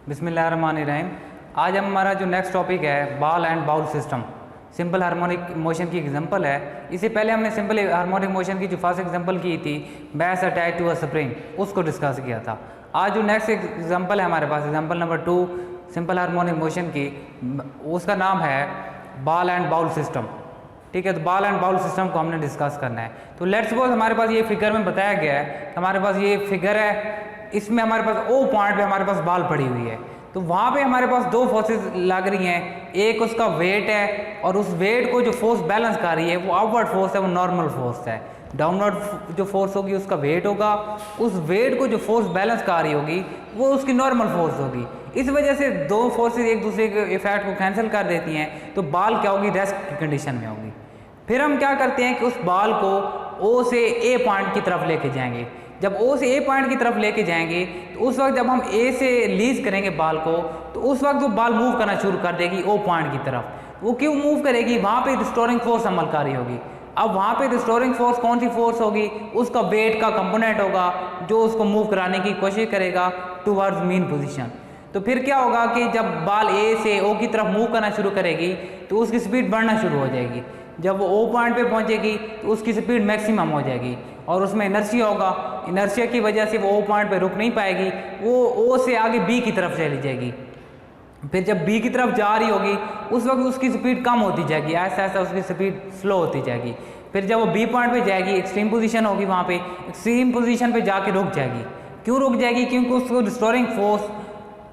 बिस्मिल्लाहिर्रहमानिर्रहीम। आज हमारा जो नेक्स्ट टॉपिक है ball and bowl system, simple harmonic motion की एग्जांपल है। इससे पहले हमने सिंपल हार्मोनिक मोशन की जो फर्स्ट एग्जांपल की थी base attach to a spring, उसको डिस्कस किया था। आज जो नेक्स्ट एग्जांपल है हमारे पास, example number 2 simple harmonic motion की, उसका नाम है बॉल एंड बाउल सिस्टम। ठीक है, तो बॉल एंड बाउल सिस्टम को हमने डिस्कस करना है। तो लेट्स सपोज हमारे पास ये फिगर में बताया गया है, हमारे पास ये फिगर है, इसमें हमारे पास ओ पॉइंट पे हमारे पास बॉल पड़ी हुई है। तो वहाँ पे हमारे पास दो फोर्सेस लग रही हैं, एक उसका वेट है और उस वेट को जो फोर्स बैलेंस कर रही है वो अपवर्ड फोर्स है, वो नॉर्मल फोर्स है। डाउनवर्ड जो फोर्स होगी उसका वेट होगा, उस वेट को जो फोर्स बैलेंस कर रही होगी वो उसकी नॉर्मल फोर्स होगी। इस वजह से दो फोर्सेस एक दूसरे के इफेक्ट को कैंसिल कर देती हैं, तो बॉल क्या होगी, रेस्ट की कंडीशन में होगी। फिर हम क्या करते हैं कि उस बॉल को ओ से ए पॉइंट की तरफ लेके जाएंगे। जब ओ से ए पॉइंट की तरफ लेके जाएंगे तो उस वक्त जब हम ए से रिलीज करेंगे बॉल को, तो उस वक्त वो बॉल मूव करना शुरू कर देगी ओ पॉइंट की तरफ। वो क्यों मूव करेगी, वहाँ पे रिस्टोरिंग फोर्स अमल कर रही होगी। अब वहाँ पे रिस्टोरिंग फोर्स कौन सी फोर्स होगी, उसका वेट का कंपोनेंट होगा जो उसको मूव कराने की कोशिश करेगा टूवर्ड्स मीन पोजीशन। तो फिर क्या होगा कि जब बॉल ए से ओ की तरफ मूव करना शुरू करेगी तो उसकी स्पीड बढ़ना शुरू हो जाएगी। जब वो ओ पॉइंट पे पहुंचेगी तो उसकी स्पीड मैक्सिमम हो जाएगी और उसमें इनर्शिया होगा। इनर्शिया की वजह से वो ओ पॉइंट पे रुक नहीं पाएगी, वो ओ से आगे बी की तरफ चली जाएगी। फिर जब बी की तरफ जा रही होगी उस वक्त उसकी स्पीड कम होती जाएगी, ऐसा ऐसा उसकी स्पीड स्लो होती जाएगी। फिर जब वो बी पॉइंट पे जाएगी, एक्सट्रीम पोजीशन होगी, वहाँ पे एक्सट्रीम पोजीशन पे जाके रुक जाएगी। क्यों रुक जाएगी, क्योंकि उसको रिस्टोरिंग फोर्स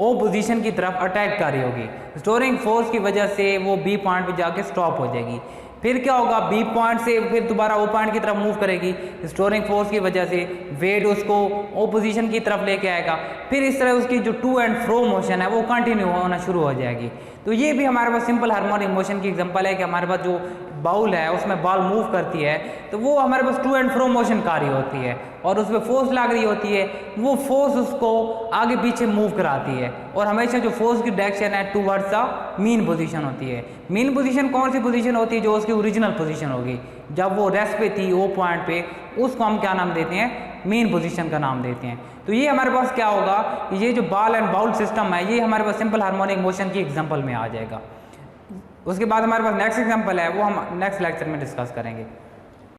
ओ पोजीशन की तरफ अटैक कर रही होगी। रिस्टोरिंग फोर्स की वजह से वो बी पॉइंट पे जाके स्टॉप हो जाएगी। फिर क्या होगा, बी पॉइंट से फिर दोबारा ओ पॉइंट की तरफ मूव करेगी, रिस्टोरिंग फोर्स की वजह से वेट उसको ओ पोजीशन की तरफ लेके आएगा। फिर इस तरह उसकी जो टू एंड फ्रो मोशन है वो कंटिन्यू होना शुरू हो जाएगी। तो ये भी हमारे पास सिंपल हार्मोनिक मोशन की एग्जांपल है कि हमारे पास जो बाउल है उसमें बॉल मूव करती है तो वो हमारे पास टू एंड फ्रो मोशन कार्य होती है और उसमें फोर्स लग रही होती है, वो फोर्स उसको आगे पीछे मूव कराती है और हमेशा जो फोर्स की डायरेक्शन है टूवर्ड्स द मीन पोजीशन होती है। मीन पोजीशन कौन सी पोजीशन होती है, जो उसकी ओरिजिनल पोजीशन होगी। जब वो रेस्ट पे थी ओ पॉइंट पे, उसको हम क्या नाम देते हैं, मीन पोजीशन का नाम देते हैं। तो ये हमारे पास क्या होगा, ये जो बॉल एंड बाउल सिस्टम है ये हमारे पास सिंपल हार्मोनिक मोशन की एग्जांपल में आ जाएगा। उसके बाद हमारे पास नेक्स्ट एग्जांपल है, वो हम नेक्स्ट लेक्चर में डिस्कस करेंगे।